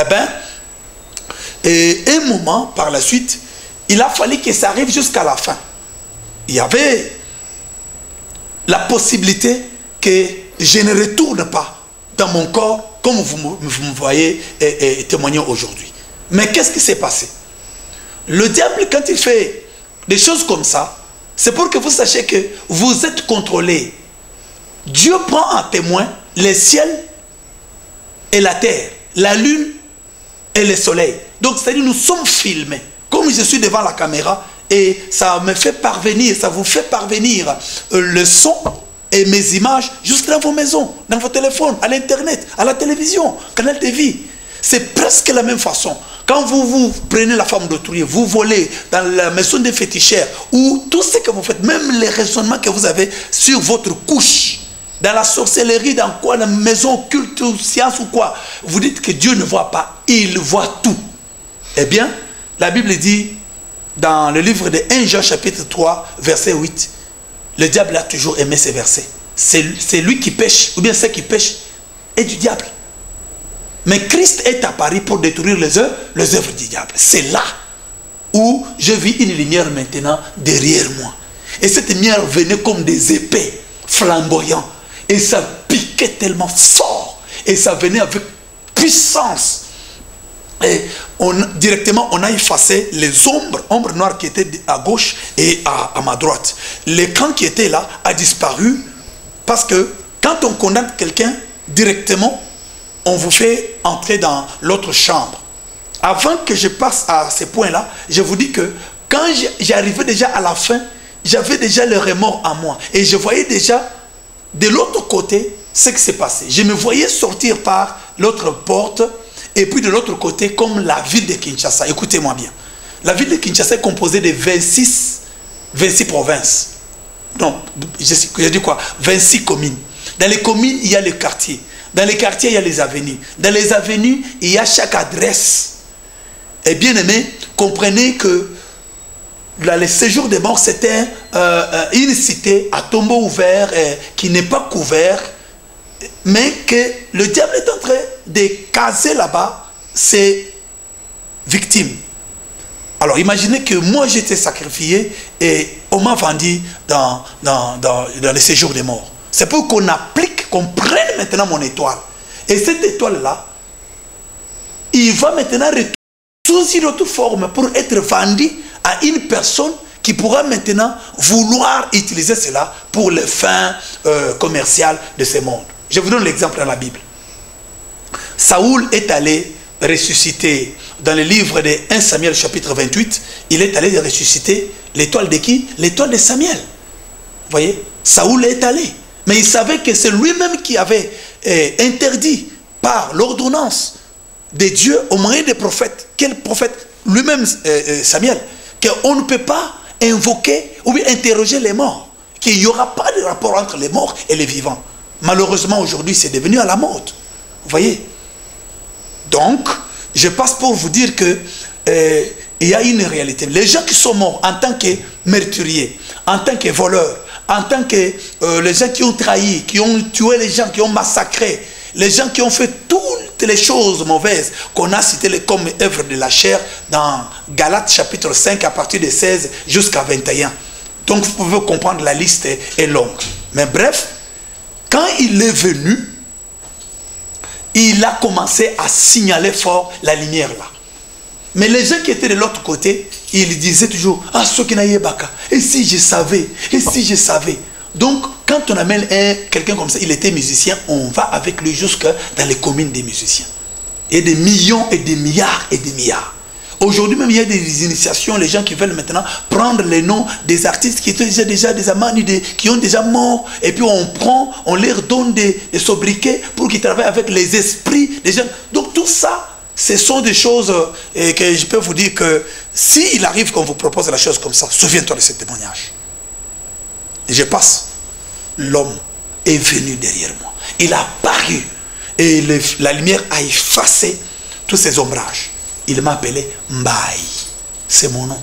Eh bien, et un moment, par la suite, il a fallu que ça arrive jusqu'à la fin. Il y avait la possibilité que je ne retourne pas dans mon corps, comme vous me voyez témoigner aujourd'hui. Mais qu'est-ce qui s'est passé? Le diable, quand il fait des choses comme ça, c'est pour que vous sachiez que vous êtes contrôlé. Dieu prend en témoin les ciels et la terre, la lune et le soleil. Donc, c'est-à-dire nous sommes filmés. Comme je suis devant la caméra, et ça me fait parvenir, ça vous fait parvenir le son et mes images jusque dans vos maisons, dans vos téléphones, à l'internet, à la télévision, canal de vie. C'est presque la même façon. Quand vous prenez la femme d'autrui, vous volez dans la maison des féticheurs, ou tout ce que vous faites, même les raisonnements que vous avez sur votre couche, dans la sorcellerie, dans quoi, dans la maison occulte, ou science ou quoi, vous dites que Dieu ne voit pas, il voit tout. Eh bien, la Bible dit, dans le livre de 1 Jean chapitre 3, verset 8, le diable a toujours aimé ces versets. C'est lui qui pêche, ou bien ceux qui pêchent, est du diable. Mais Christ est apparu pour détruire les œuvres du diable. C'est là où je vis une lumière maintenant derrière moi. Et cette lumière venait comme des épées flamboyantes. Et ça piquait tellement fort. Et ça venait avec puissance. Et directement, on a effacé les ombres noires qui étaient à gauche et à ma droite. L'écran qui était là a disparu parce que quand on condamne quelqu'un directement, on vous fait entrer dans l'autre chambre. Avant que je passe à ces points-là, je vous dis que quand j'arrivais déjà à la fin, j'avais déjà le remords en moi. Et je voyais déjà de l'autre côté ce qui s'est passé. Je me voyais sortir par l'autre porte. Et puis de l'autre côté, comme la ville de Kinshasa. Écoutez-moi bien. La ville de Kinshasa est composée de 26 provinces. Non, je dis quoi? 26 communes. Dans les communes, il y a les quartiers. Dans les quartiers, il y a les avenues. Dans les avenues, il y a chaque adresse. Et bien aimé, comprenez que le séjour des morts, c'était une cité à tombeau ouvert qui n'est pas couvert, mais que le diable est en train de caser là-bas ses victimes. Alors imaginez que moi j'étais sacrifié et on m'a vendu dans le séjour des morts. C'est pour qu'on applique, qu'on prenne maintenant mon étoile. Et cette étoile-là, il va maintenant retourner sous une autre forme pour être vendu à une personne qui pourra maintenant vouloir utiliser cela pour les fins commerciales de ce monde. Je vous donne l'exemple dans la Bible. Saoul est allé ressusciter, dans le livre de 1 Samuel chapitre 28, il est allé ressusciter l'étoile de qui? L'étoile de Samuel. Vous voyez? Saoul est allé. Mais il savait que c'est lui-même qui avait interdit par l'ordonnance de Dieu au moyen des prophètes. Quel prophète? Lui-même Samuel. Qu'on ne peut pas invoquer ou bien interroger les morts. Qu'il n'y aura pas de rapport entre les morts et les vivants. Malheureusement, aujourd'hui, c'est devenu à la mode. Vous voyez? Donc, je passe pour vous dire que il y a une réalité. Les gens qui sont morts en tant que meurtriers, en tant que voleurs, en tant que les gens qui ont trahi, qui ont tué les gens, qui ont massacré, les gens qui ont fait toutes les choses mauvaises qu'on a citées comme œuvre de la chair dans Galates chapitre 5 à partir de 16 jusqu'à 21. Donc, vous pouvez comprendre, la liste est longue. Mais bref, quand il est venu, il a commencé à signaler fort la lumière là. Mais les gens qui étaient de l'autre côté, ils disaient toujours, ah, ce qui n'a pas, et si je savais, et si je savais. Donc, quand on amène quelqu'un comme ça, il était musicien, on va avec lui jusque dans les communes des musiciens. Et des millions et des milliards et des milliards. Aujourd'hui même, il y a des initiations, les gens qui veulent maintenant prendre les noms des artistes qui étaient déjà des amani, qui ont déjà mort, et puis on leur donne des sobriquets pour qu'ils travaillent avec les esprits des gens. Donc tout ça, ce sont des choses que je peux vous dire que s'il arrive qu'on vous propose la chose comme ça, souviens-toi de ce témoignage. Et je passe. L'homme est venu derrière moi. Il a apparu et la lumière a effacé tous ces ombrages. Il m'a appelé Mbaye. C'est mon nom.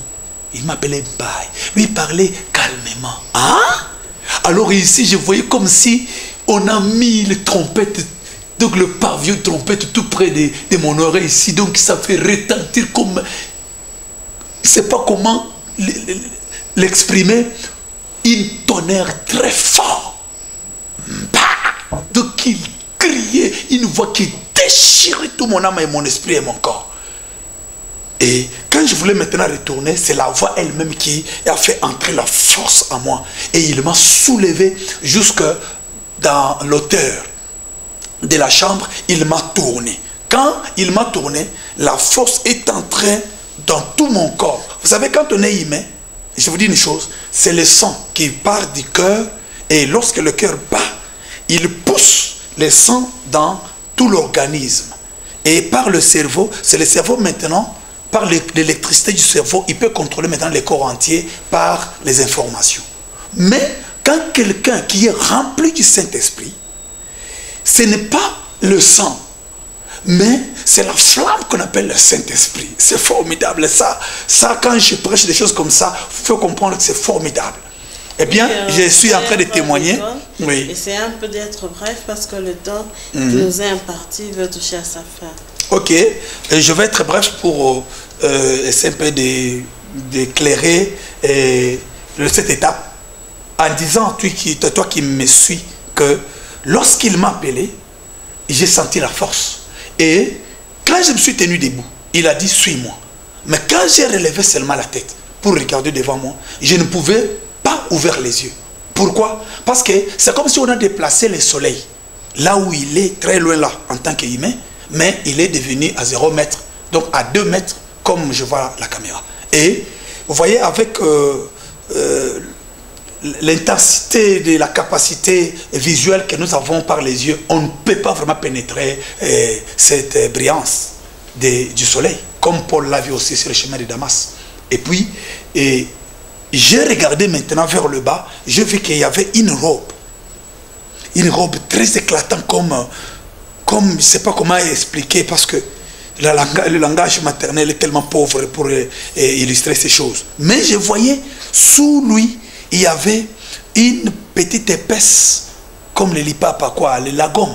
Il m'appelait Mbaye. Lui parlait calmement. Hein? Alors ici, je voyais comme si on a mis les trompettes Donc le pavillon trompette tout près de mon oreille ici. Donc ça fait retentir comme... Je ne sais pas comment l'exprimer. Une tonnerre très fort. Donc il criait, une voix qui déchirait tout mon âme et mon esprit et mon corps. Et quand je voulais maintenant retourner, c'est la voix elle-même qui a fait entrer la force en moi. Et il m'a soulevé jusque dans l'auteur de la chambre, il m'a tourné. Quand il m'a tourné, la force est entrée dans tout mon corps. Vous savez, quand on est humain, je vous dis une chose, c'est le sang qui part du cœur, et lorsque le cœur bat, il pousse le sang dans tout l'organisme. Et par le cerveau, c'est le cerveau maintenant, par l'électricité du cerveau, il peut contrôler maintenant le corps entier par les informations. Mais quand quelqu'un qui est rempli du Saint-Esprit, ce n'est pas le sang, mais c'est la flamme qu'on appelle le Saint-Esprit. C'est formidable. Ça, quand je prêche des choses comme ça, il faut comprendre que c'est formidable. Eh bien, je suis en train de témoigner. Oui. Essayez un peu d'être bref parce que le temps qui nous est imparti veut toucher à sa fin. Ok. Je vais être bref pour essayer un peu d'éclairer cette étape en disant, toi qui me suis, que lorsqu'il m'a appelé, j'ai senti la force. Et quand je me suis tenu debout, il a dit, suis-moi. Mais quand j'ai relevé seulement la tête pour regarder devant moi, je ne pouvais pas ouvrir les yeux. Pourquoi? Parce que c'est comme si on a déplacé le soleil. Là où il est, très loin là, en tant qu'humain, mais il est devenu à 0 mètre. Donc à 2 mètres, comme je vois la caméra. Et vous voyez, avec l'intensité de la capacité visuelle que nous avons par les yeux, on ne peut pas vraiment pénétrer cette brillance du soleil, comme Paul l'a vu aussi sur le chemin de Damas. Et puis, j'ai regardé maintenant vers le bas, j'ai vu qu'il y avait une robe très éclatante, comme je ne sais pas comment expliquer, parce que le langage maternel est tellement pauvre pour illustrer ces choses. Mais je voyais sous lui, il y avait une petite épaisse, comme le lipapa, quoi, le lagom,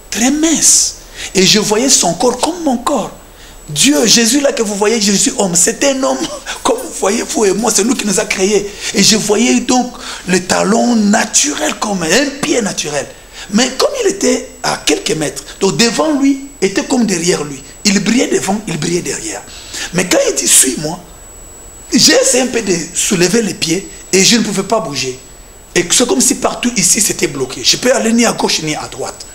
très mince. Et je voyais son corps comme mon corps. Dieu, Jésus là que vous voyez, Jésus homme, c'est un homme, comme vous voyez, vous et moi, c'est nous qui nous a créés. Et je voyais donc le talon naturel, comme un pied naturel. Mais comme il était à quelques mètres, donc devant lui, était comme derrière lui. Il brillait devant, il brillait derrière. Mais quand il dit, suis-moi, j'ai essayé un peu de soulever les pieds et je ne pouvais pas bouger. Et c'est comme si partout ici c'était bloqué. Je ne peux aller ni à gauche ni à droite.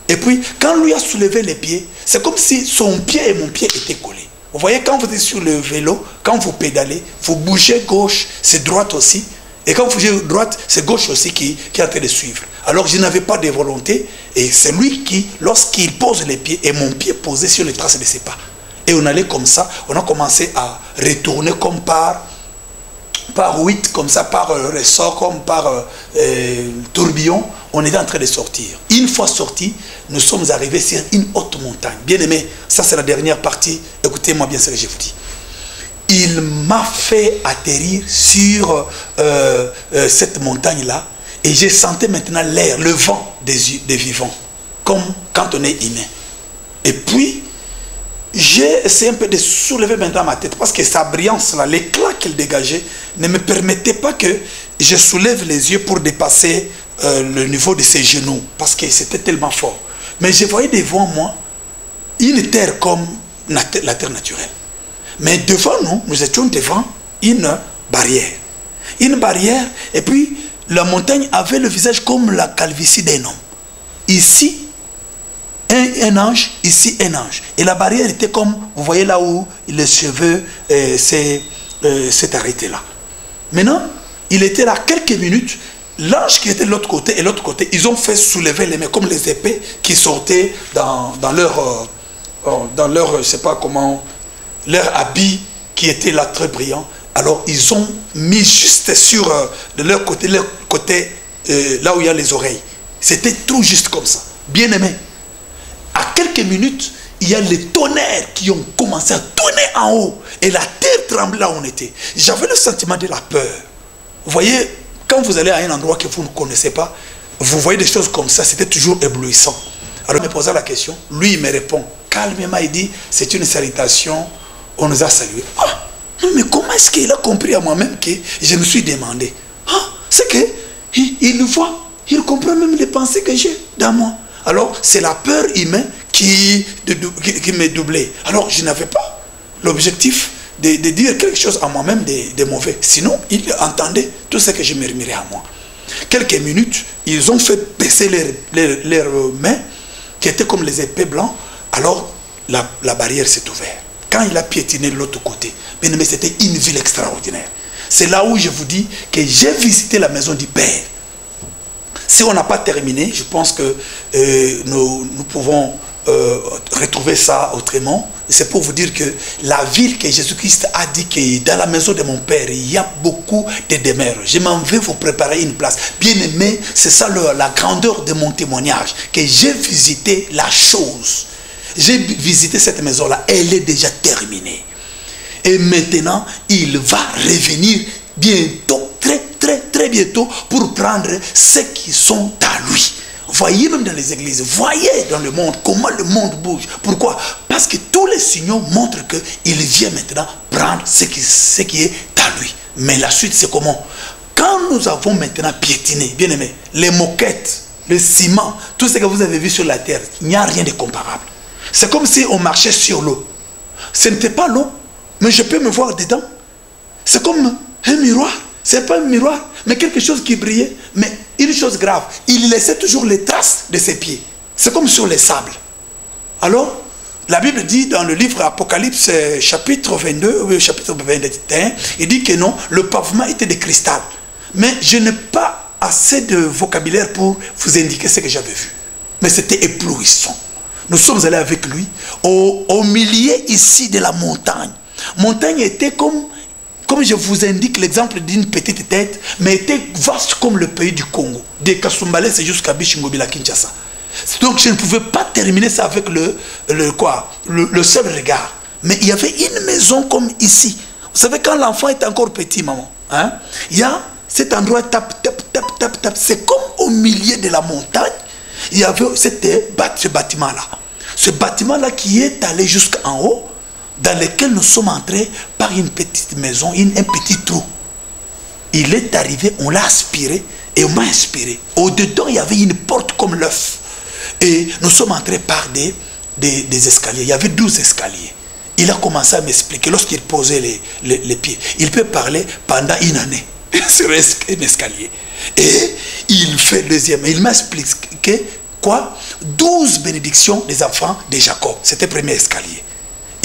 Et puis, quand lui a soulevé les pieds, c'est comme si son pied et mon pied étaient collés. Vous voyez, quand vous êtes sur le vélo, quand vous pédalez, vous bougez gauche, c'est droite aussi. Et quand vous bougez droite, c'est gauche aussi qui est en train de suivre. Alors, je n'avais pas de volonté. Et c'est lui qui, lorsqu'il pose les pieds, et mon pied posé sur les traces de ses pas. Et on allait comme ça, on a commencé à retourner comme par 8, comme ça, par ressort, comme par tourbillon. On était en train de sortir. Une fois sorti, nous sommes arrivés sur une haute montagne. Bien aimé, ça c'est la dernière partie. Écoutez-moi bien ce que je vous dis. Il m'a fait atterrir sur cette montagne-là. Et j'ai senti maintenant l'air, le vent des vivants. Comme quand on est humain. Et puis, j'ai essayé un peu de soulever maintenant ma tête. Parce que sa brillance là, l'éclat qu'il dégageait, ne me permettait pas que je soulève les yeux pour dépasser le niveau de ses genoux, parce que c'était tellement fort. Mais je voyais devant moi une terre comme la terre naturelle. Mais devant nous, nous étions devant une barrière. Une barrière, et puis la montagne avait le visage comme la calvitie d'un homme. Ici, un ange, ici un ange. Et la barrière était comme, vous voyez là où les cheveux s'est arrêté là. Maintenant, il était là quelques minutes. L'ange qui était de l'autre côté et l'autre côté, ils ont fait soulever les mains comme les épées qui sortaient dans leur, je sais pas comment, leur habit qui était là très brillant. Alors ils ont mis juste sur de leur côté là où il y a les oreilles. C'était tout juste comme ça. Bien aimé. À quelques minutes, il y a les tonnerres qui ont commencé à tonner en haut. Et la terre tremblait là où on était. J'avais le sentiment de la peur. Vous voyez, quand vous allez à un endroit que vous ne connaissez pas, vous voyez des choses comme ça, c'était toujours éblouissant. Alors il me posa la question, lui il me répond calmement, il dit, c'est une salutation, on nous a salués. Ah, mais comment est-ce qu'il a compris à moi-même que je me suis demandé? Ah, c'est que il voit, il comprend même les pensées que j'ai dans moi. Alors c'est la peur humaine qui me doublait. Alors je n'avais pas l'objectif de dire quelque chose à moi-même de mauvais. Sinon, il entendait tout ce que je murmurais à moi. Quelques minutes, ils ont fait baisser leurs mains, qui étaient comme les épées blancs. Alors, la barrière s'est ouverte. Quand il a piétiné de l'autre côté, mais c'était une ville extraordinaire. C'est là où je vous dis que j'ai visité la maison du Père. Si on n'a pas terminé, je pense que nous pouvons retrouver ça autrement. C'est pour vous dire que la ville que Jésus-Christ a dit que dans la maison de mon Père, il y a beaucoup de demeures. Je m'en vais vous préparer une place. Bien aimé, c'est ça la grandeur de mon témoignage, que j'ai visité la chose. J'ai visité cette maison-là, elle est déjà terminée. Et maintenant, il va revenir bientôt, très bientôt, pour prendre ceux qui sont à lui. Voyez même dans les églises, voyez dans le monde comment le monde bouge. Pourquoi? Parce que tous les signaux montrent qu'il vient maintenant prendre ce qui est à lui. Mais la suite, c'est comment? Quand nous avons maintenant piétiné, bien aimé, les moquettes, le ciment, tout ce que vous avez vu sur la terre, il n'y a rien de comparable. C'est comme si on marchait sur l'eau. Ce n'était pas l'eau, mais je peux me voir dedans. C'est comme un miroir. Ce n'est pas un miroir, mais quelque chose qui brillait. Mais une chose grave, il laissait toujours les traces de ses pieds. C'est comme sur les sables. Alors, la Bible dit dans le livre Apocalypse, chapitre 22, chapitre 21, il dit que non, le pavement était de cristal. Mais je n'ai pas assez de vocabulaire pour vous indiquer ce que j'avais vu. Mais c'était éblouissant. Nous sommes allés avec lui au milieu ici de la montagne. Montagne était comme je vous indique l'exemple d'une petite tête, mais était vaste comme le pays du Congo. De Kasumbalé, c'est jusqu'à Bichingobila, Kinshasa. Donc je ne pouvais pas terminer ça avec le seul regard. Mais il y avait une maison comme ici. Vous savez, quand l'enfant est encore petit, maman, hein, il y a cet endroit, tap. C'est comme au milieu de la montagne. Il y avait ce bâtiment-là. Ce bâtiment-là qui est allé jusqu'en haut, dans lequel nous sommes entrés par une petite maison, un petit trou. Il est arrivé, on l'a aspiré et on m'a inspiré. Au-dedans, il y avait une porte comme l'œuf. Et nous sommes entrés par des escaliers. Il y avait 12 escaliers. Il a commencé à m'expliquer, lorsqu'il posait les pieds, il peut parler pendant une année sur un escalier. Et il fait le deuxième. Il m'a expliqué quoi? 12 bénédictions des enfants de Jacob. C'était le premier escalier.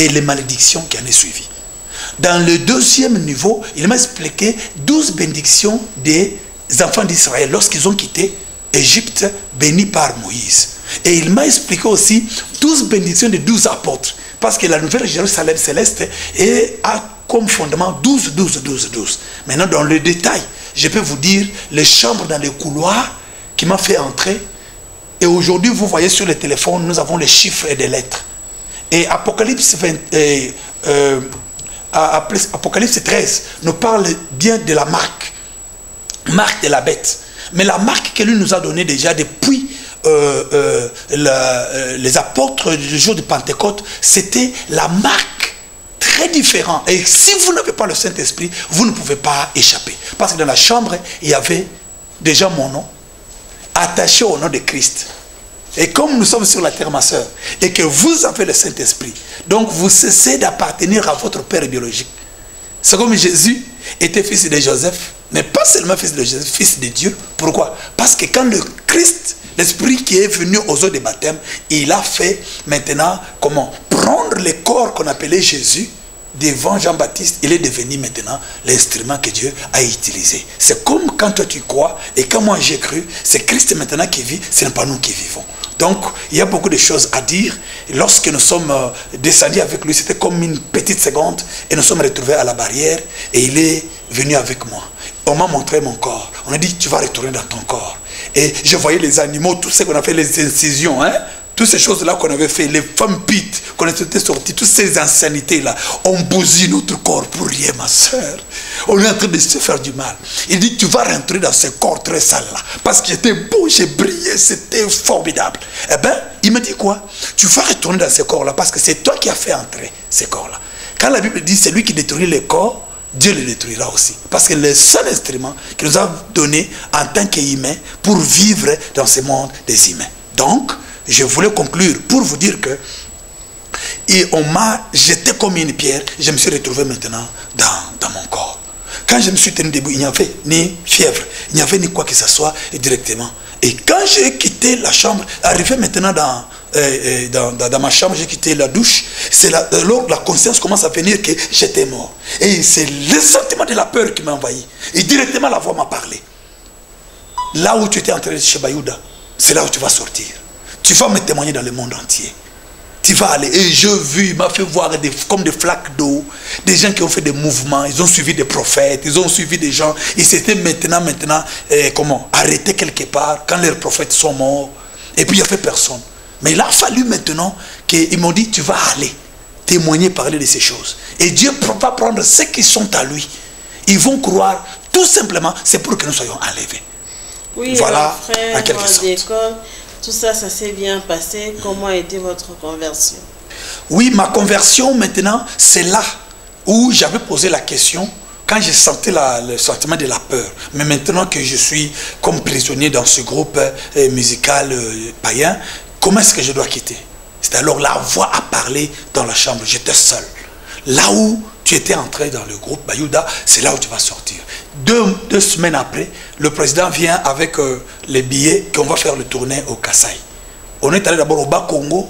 Et les malédictions qui en est suivi. Dans le deuxième niveau, il m'a expliqué 12 bénédictions des enfants d'Israël lorsqu'ils ont quitté Égypte, bénis par Moïse. Et il m'a expliqué aussi 12 bénédictions des 12 apôtres. Parce que la nouvelle Jérusalem céleste a comme fondement 12. Maintenant, dans le détail, je peux vous dire les chambres dans les couloirs qui m'ont fait entrer. Et aujourd'hui, vous voyez sur le téléphone, nous avons les chiffres et des lettres. Et Apocalypse 13 nous parle bien de la marque de la bête. Mais la marque que lui nous a donnée déjà depuis les apôtres du jour de Pentecôte, c'était la marque très différente. Et si vous n'avez pas le Saint-Esprit, vous ne pouvez pas échapper. Parce que dans la chambre, il y avait déjà mon nom, attaché au nom de Christ. Et comme nous sommes sur la terre, ma soeur, et que vous avez le Saint-Esprit, donc vous cessez d'appartenir à votre père biologique. C'est comme Jésus était fils de Joseph, mais pas seulement fils de Joseph, fils de Dieu. Pourquoi? Parce que quand le Christ, l'Esprit qui est venu aux eaux de baptême, il a fait maintenant, comment? Prendre le corps qu'on appelait Jésus, devant Jean-Baptiste, il est devenu maintenant l'instrument que Dieu a utilisé. C'est comme quand toi tu crois, et quand moi j'ai cru, c'est Christ maintenant qui vit, ce n'est pas nous qui vivons. Donc, il y a beaucoup de choses à dire. Lorsque nous sommes descendus avec lui, c'était comme une petite seconde, et nous sommes retrouvés à la barrière, et il est venu avec moi. On m'a montré mon corps. On a dit, tu vas retourner dans ton corps. Et je voyais les animaux, tout ce qu'on a fait, les incisions, hein? Toutes ces choses-là qu'on avait fait, les femmes pites qu'on était sortis, toutes ces insanités-là, on bousille notre corps pour rien, ma soeur. On est en train de se faire du mal. Il dit, tu vas rentrer dans ce corps très sale-là. Parce qu'il était beau, j'ai brillé, c'était formidable. Eh bien, Il me dit quoi? Tu vas retourner dans ces corps-là parce que c'est toi qui as fait entrer ces corps-là. Quand la Bible dit c'est lui qui détruit les corps, Dieu le détruira aussi. Parce que le seul instrument qu'il nous a donné en tant qu'humain pour vivre dans ce monde des humains. Donc, je voulais conclure pour vous dire que on m'a jeté comme une pierre. Je me suis retrouvé maintenant dans mon corps. Quand je me suis tenu debout, il n'y avait ni fièvre, il n'y avait ni quoi que ce soit directement. Et quand j'ai quitté la chambre, arrivé maintenant dans ma chambre, j'ai quitté la douche, c'est là la conscience commence à venir que j'étais mort. Et c'est le sentiment de la peur qui m'a envahi. Et directement la voix m'a parlé. Là où tu étais entré chez Bayouda, c'est là où tu vas sortir. Tu vas me témoigner dans le monde entier. Tu vas aller. Et je vis, il m'a fait voir comme des flaques d'eau, des gens qui ont fait des mouvements, ils ont suivi des prophètes, ils ont suivi des gens, ils s'étaient maintenant, arrêtés quelque part quand leurs prophètes sont morts. Et puis il n'y avait personne. Mais il a fallu maintenant qu'ils m'ont dit, tu vas aller témoigner, parler de ces choses. Et Dieu va prendre ceux qui sont à lui. Ils vont croire, tout simplement, c'est pour que nous soyons enlevés. Oui, voilà, frère, en quelque sorte. Tout ça, ça s'est bien passé. Comment a été votre conversion? Oui, ma conversion maintenant, c'est là où j'avais posé la question quand j'ai senti le sentiment de la peur. Mais maintenant que je suis comme prisonnier dans ce groupe musical païen, comment est-ce que je dois quitter? C'est alors la voix a parlé dans la chambre, j'étais seul. Là où tu étais entré dans le groupe Bayouda, c'est là où tu vas sortir. Deux semaines après, le président vient avec les billets qu'on va faire le tournée au Kasaï. On est allé d'abord au Bas-Congo,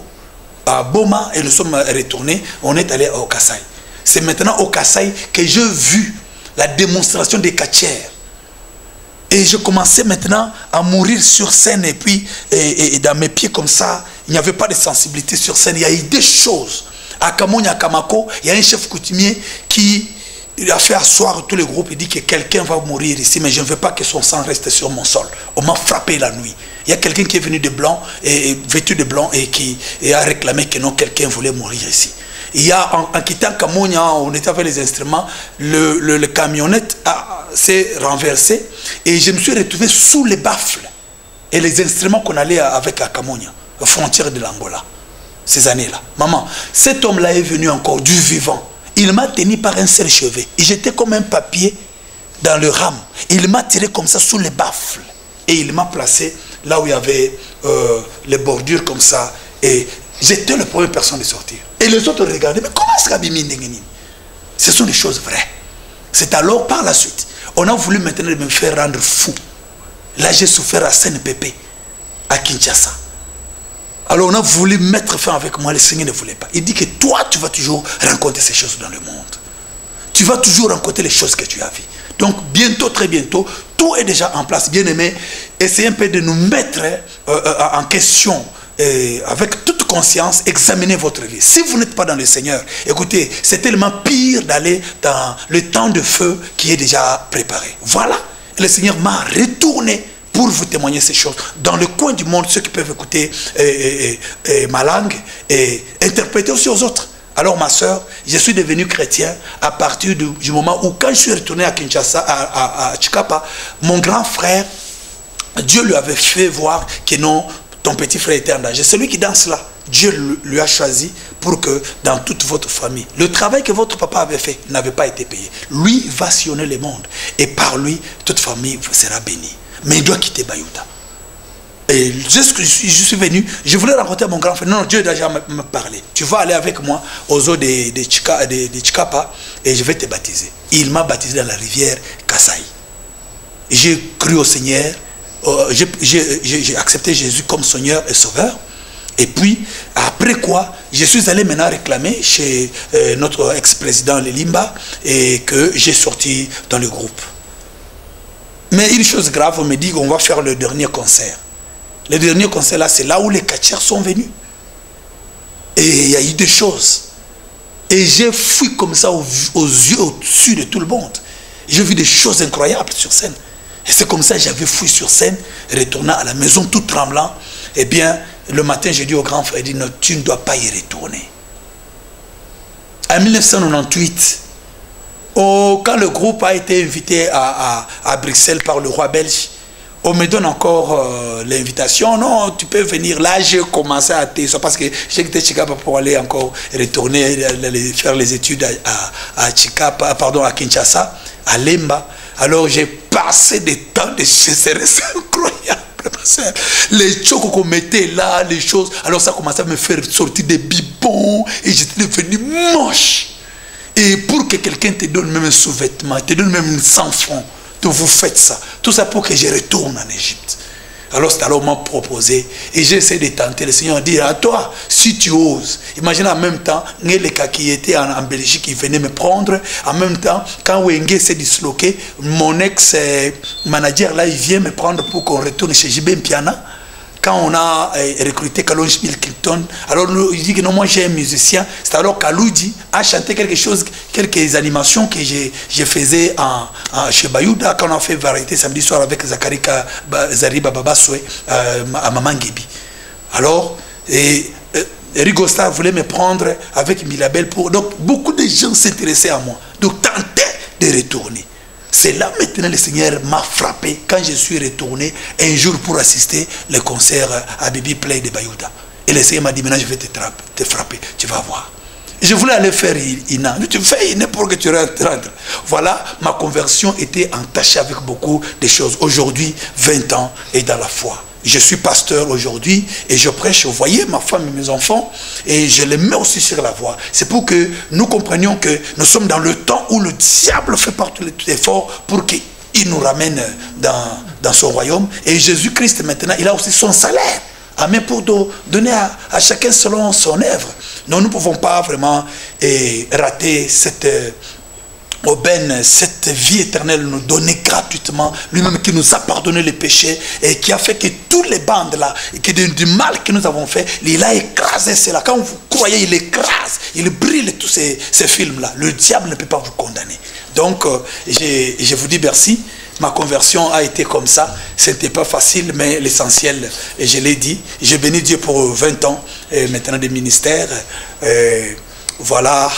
à Boma, et nous sommes retournés, on est allé au Kasaï. C'est maintenant au Kasaï que j'ai vu la démonstration des katières. Et je commençais maintenant à mourir sur scène, et puis et dans mes pieds comme ça, il n'y avait pas de sensibilité sur scène. Il y a eu des choses. À Kamonia, à Kamako, il y a un chef coutumier qui a fait asseoir tout le groupe. Il dit que quelqu'un va mourir ici, mais je ne veux pas que son sang reste sur mon sol. On m'a frappé la nuit. Il y a quelqu'un qui est venu de blanc, et vêtu de blanc, et qui a réclamé que non, quelqu'un voulait mourir ici. Il y a, en quittant Kamonia, on était avec les instruments, le camionnette s'est renversé, et je me suis retrouvé sous les baffles et les instruments qu'on allait avec à Kamonia, aux frontières de l'Angola. Ces années-là. Maman, cet homme-là est venu encore du vivant. Il m'a tenu par un seul cheveu. Et j'étais comme un papier dans le rame. Il m'a tiré comme ça sous les baffles. Et il m'a placé là où il y avait les bordures comme ça. Et j'étais la première personne de sortir. Et les autres regardaient. Mais comment est-ce qu'Abimi Ndengeni? Ce sont des choses vraies. C'est alors par la suite. On a voulu maintenant me faire rendre fou. Là, j'ai souffert à Seine-Pépé, à Kinshasa. Alors on a voulu mettre fin avec moi, le Seigneur ne voulait pas. Il dit que toi, tu vas toujours rencontrer ces choses dans le monde. Tu vas toujours rencontrer les choses que tu as vues. Donc bientôt, très bientôt, tout est déjà en place. Bien aimé, essayez un peu de nous mettre en question, avec toute conscience, examinez votre vie. Si vous n'êtes pas dans le Seigneur, écoutez, c'est tellement pire d'aller dans le temps de feu qui est déjà préparé. Voilà, le Seigneur m'a retourné pour vous témoigner ces choses. Dans le coin du monde, ceux qui peuvent écouter ma langue et interpréter aussi aux autres. Alors ma soeur, je suis devenu chrétien à partir du moment où, quand je suis retourné à Kinshasa, à Chikapa, mon grand frère, Dieu lui avait fait voir que non, ton petit frère était en danger. Celui qui danse là, Dieu lui a choisi pour que dans toute votre famille, le travail que votre papa avait fait n'avait pas été payé. Lui va sillonner le monde et par lui, toute famille sera bénie. Mais il doit quitter Bayouda. Et je suis venu, je voulais rencontrer mon grand frère. Non, Dieu a déjà me parlé. Tu vas aller avec moi aux eaux de Chikapa et je vais te baptiser. Il m'a baptisé dans la rivière Kasaï. J'ai cru au Seigneur, j'ai accepté Jésus comme Seigneur et Sauveur. Et puis, après quoi, je suis allé maintenant réclamer chez notre ex-président Lelimba et que j'ai sorti dans le groupe. Mais une chose grave, on me dit qu'on va faire le dernier concert. Le dernier concert là, c'est là où les catcheurs sont venus. Et il y a eu des choses. Et j'ai fui comme ça aux yeux au-dessus de tout le monde. J'ai vu des choses incroyables sur scène. Et c'est comme ça que j'avais fui sur scène, retournant à la maison tout tremblant. Eh bien, le matin, j'ai dit au grand frère, non, tu ne dois pas y retourner. En 1998, quand le groupe a été invité à Bruxelles par le roi belge, on me donne encore l'invitation. Non, tu peux venir. Là, j'ai commencé à ça parce que j'ai quitté Chikapa pour aller encore retourner faire les études à Chikapa, pardon, à Kinshasa, à Lemba. Alors, j'ai passé des temps de sécheresse incroyables. Les chocos qu'on mettait là, les choses. Alors, ça commençait à me faire sortir des bibons et j'étais devenu moche. Et pour que quelqu'un te donne même un sous-vêtement, te donne même 100 francs, vous faites ça. Tout ça pour que je retourne en Égypte. Alors c'est alors m'a proposé et j'ai essayé de tenter. Le Seigneur dit à toi, si tu oses. Imagine en même temps, Ngeleka qui était en Belgique, il venait me prendre. En même temps, quand Wenge s'est disloqué, mon ex-manager là, il vient me prendre pour qu'on retourne chez JB Mpiana. Quand on a recruté Kalonji Milton, alors il dit que non, moi j'ai un musicien. C'est alors Kaloudi a chanté quelque chose, quelques animations que je faisais chez Bayouda quand on a fait variété samedi soir avec Zakari Zariba Babasoué à Mamangebi. Alors, Rigosta voulait me prendre avec Milabel pour. Donc beaucoup de gens s'intéressaient à moi. Donc tentaient de retourner. C'est là maintenant le Seigneur m'a frappé quand je suis retourné un jour pour assister le concert à Bibi Play de Bayouda. Et le Seigneur m'a dit maintenant je vais te frapper, tu vas voir. Je voulais aller faire Ina. Tu fais Ina pour que tu rentres. Voilà, ma conversion était entachée avec beaucoup de choses. Aujourd'hui, 20 ans et dans la foi. Je suis pasteur aujourd'hui et je prêche, vous voyez, ma femme et mes enfants, et je les mets aussi sur la voie. C'est pour que nous comprenions que nous sommes dans le temps où le diable fait partout l'effort pour qu'il nous ramène dans son royaume. Et Jésus-Christ, maintenant, il a aussi son salaire. Amen, pour donner à chacun selon son œuvre. Donc nous ne pouvons pas vraiment rater cette aubaine, cette vie éternelle nous donnée gratuitement, lui-même qui nous a pardonné les péchés et qui a fait que tous les bandes là, et que du mal que nous avons fait, il a écrasé cela. Quand vous croyez, il écrase, il brûle tous ces films-là. Le diable ne peut pas vous condamner. Donc, je vous dis merci. Ma conversion a été comme ça. Ce n'était pas facile, mais l'essentiel, et je l'ai dit, j'ai béni Dieu pour 20 ans, et maintenant des ministères. Voilà,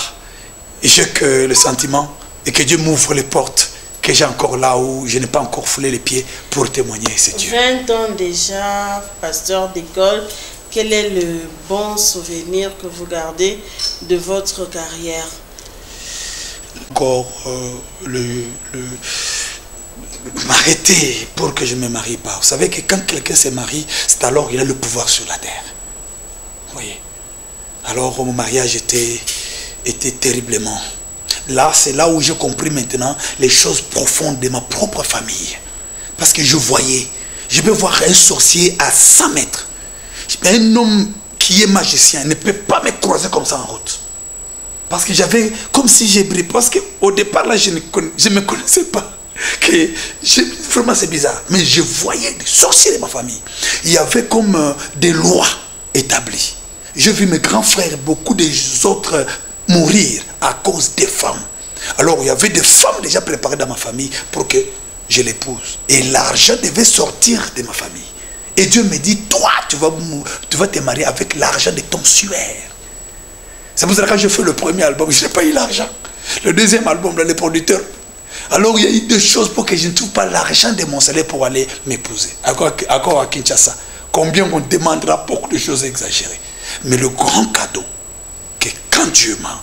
j'ai que le sentiment et que Dieu m'ouvre les portes que j'ai encore là où je n'ai pas encore foulé les pieds pour témoigner, c'est Dieu. 20 ans déjà, pasteur d'école, quel est le bon souvenir que vous gardez de votre carrière? Encore m'arrêter pour que je ne me marie pas. Vous savez que quand quelqu'un se marie, c'est alors qu'il a le pouvoir sur la terre. Vous voyez? Alors mon mariage était terriblement. Là, c'est là où j'ai compris maintenant les choses profondes de ma propre famille. Parce que je voyais, je peux voir un sorcier à 100 mètres. Un homme qui est magicien ne peut pas me croiser comme ça en route. Parce que j'avais, comme si j'ai brillé. Parce qu'au départ, là, je ne me connaissais pas. Vraiment, c'est bizarre. Mais je voyais des sorciers de ma famille. Il y avait comme des lois établies. J'ai vu mes grands frères, beaucoup des autres mourir à cause des femmes. Alors il y avait des femmes déjà préparées dans ma famille pour que je l'épouse. Et l'argent devait sortir de ma famille. Et Dieu me dit, toi, tu vas te marier avec l'argent de ton suaire. C'est pour ça que quand j'ai fait le premier album, je n'ai pas eu l'argent. Le deuxième album, là, les producteurs. Alors il y a eu des choses pour que je ne trouve pas l'argent de mon salaire pour aller m'épouser. Encore à Kinshasa. Combien on demandera beaucoup de choses exagérées. Mais le grand cadeau, que quand Dieu m'a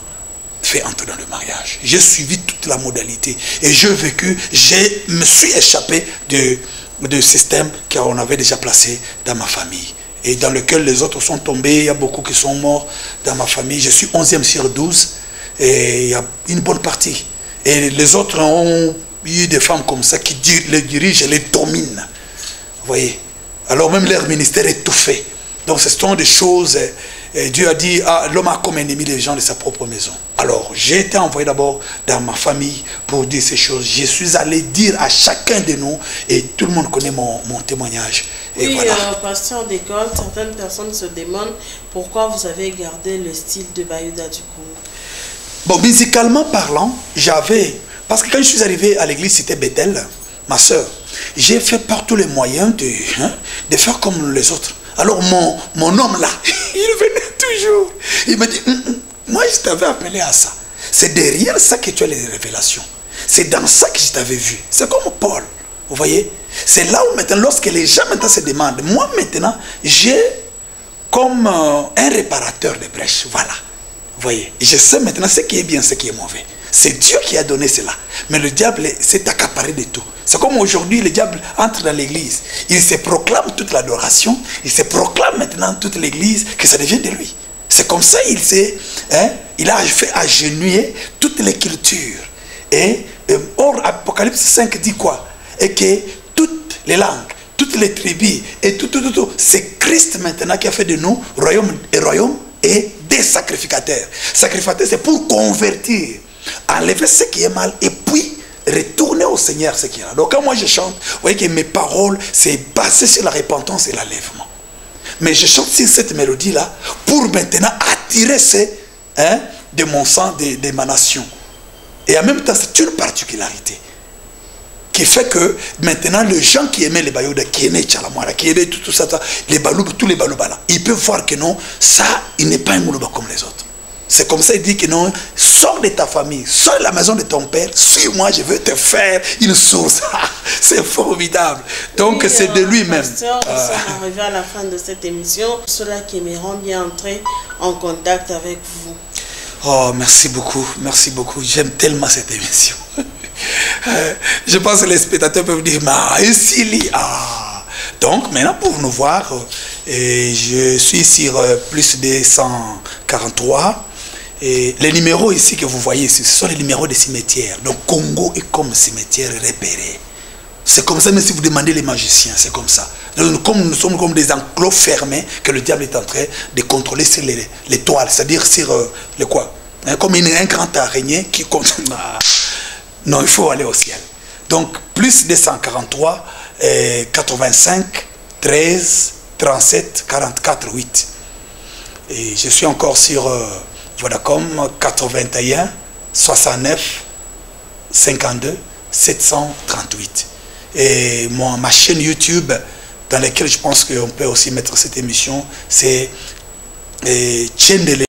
fait entrer dans le mariage, j'ai suivi toute la modalité et j'ai vécu, je me suis échappé de système qu'on avait déjà placé dans ma famille et dans lequel les autres sont tombés. Il y a beaucoup qui sont morts dans ma famille. Je suis 11e sur 12 et il y a une bonne partie. Et les autres ont eu des femmes comme ça qui les dirigent et les dominent. Vous voyez? Alors même leur ministère est tout fait. Donc ce sont des choses, Dieu a dit, ah, l'homme a comme ennemi les gens de sa propre maison. Alors j'ai été envoyé d'abord dans ma famille pour dire ces choses. Je suis allé dire à chacun de nous, et tout le monde connaît mon témoignage. Et oui, voilà. Pasteur d'école, certaines personnes se demandent pourquoi vous avez gardé le style de Bayouda du Congo. Bon, musicalement parlant, parce que quand je suis arrivé à l'église, c'était Bethel, ma soeur, j'ai fait par tous les moyens de faire comme les autres. Alors mon homme là, il venait toujours. Il m'a dit, moi je t'avais appelé à ça. C'est derrière ça que tu as les révélations. C'est dans ça que je t'avais vu. C'est comme Paul. Vous voyez? C'est là où maintenant, lorsque les gens maintenant se demandent, moi maintenant, j'ai comme un réparateur de brèches, voilà. Vous voyez, je sais maintenant ce qui est bien, ce qui est mauvais. C'est Dieu qui a donné cela. Mais le diable s'est accaparé de tout. C'est comme aujourd'hui, le diable entre dans l'église. Il se proclame toute l'adoration. Il se proclame maintenant toute l'église que ça devient de lui. C'est comme ça il a fait agenouiller toute l'écriture. Et or, Apocalypse 5 dit quoi? Et que toutes les langues, toutes les tribus, et tout, c'est Christ maintenant qui a fait de nous royaume et des sacrificateurs. Sacrificateurs, c'est pour convertir, enlever ce qui est mal et puis retourner au Seigneur ce qui est là. Donc quand moi je chante, vous voyez que mes paroles, c'est basé sur la repentance et l'enlèvement. Mais je chante sur cette mélodie-là pour maintenant attirer de mon sang, de ma nation. Et en même temps, c'est une particularité qui fait que maintenant, les gens qui aimaient les Bayoda, qui aimaient Tchalamouara, qui aimaient tout ça, les Baloubas, tous les Baloubas là, ils peuvent voir que non, ça, il n'est pas un Moulouba comme les autres. C'est comme ça, il dit que non, sors de ta famille, sors de la maison de ton père, suis-moi, je veux te faire une source. C'est formidable. Donc, oui, c'est de lui-même. Pasteur, nous sommes arrivés à la fin de cette émission. Ceux-là qui aimeront bien entrer en contact avec vous. Oh, merci beaucoup, merci beaucoup. J'aime tellement cette émission. Je pense que les spectateurs peuvent dire, mais ici, Donc, maintenant, pour nous voir, je suis sur plus de 143. Et les numéros ici que vous voyez ici, ce sont les numéros des cimetières. Donc, Congo est comme cimetière repéré. C'est comme ça, même si vous demandez les magiciens, c'est comme ça. Donc, comme nous sommes comme des enclos fermés que le diable est en train de contrôler sur les toiles, c'est-à-dire sur le quoi, comme un grand araignée qui continue. Non, il faut aller au ciel. Donc, plus de 143, 85, 13, 37, 44, 8. Et je suis encore sur Vodacom 81, 69, 52, 738. Et ma chaîne YouTube, dans laquelle je pense qu'on peut aussi mettre cette émission, c'est Chaîne de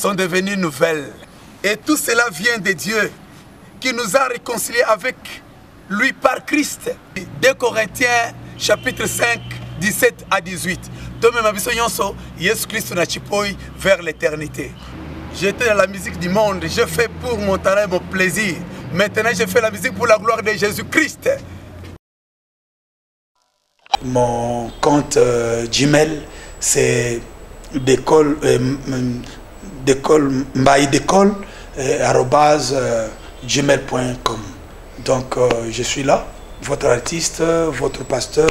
sont devenues nouvelles. Et tout cela vient de Dieu qui nous a réconciliés avec lui par Christ. 2 Corinthiens chapitre 5, 17 à 18. Jésus Christ n'a pas vers l'éternité. J'étais dans la musique du monde, je fais pour mon talent, mon plaisir. Maintenant, je fais la musique pour la gloire de Jésus-Christ. Mon compte Gmail, c'est d'école @gmail.com. Donc je suis là, votre artiste, votre pasteur,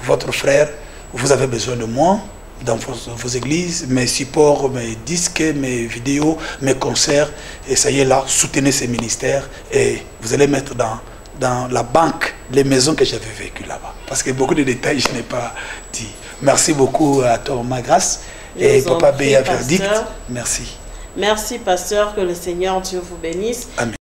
votre frère. Vous avez besoin de moi dans vos églises, mes supports, mes disques, mes vidéos, mes concerts. Et ça y est là, soutenez ces ministères et vous allez mettre dans la banque les maisons que j'avais vécues là-bas. Parce que beaucoup de détails je n'ai pas dit. Merci beaucoup à Thomas Grasse. Et Papa Béa Verdict, merci. Merci, pasteur, que le Seigneur Dieu vous bénisse. Amen.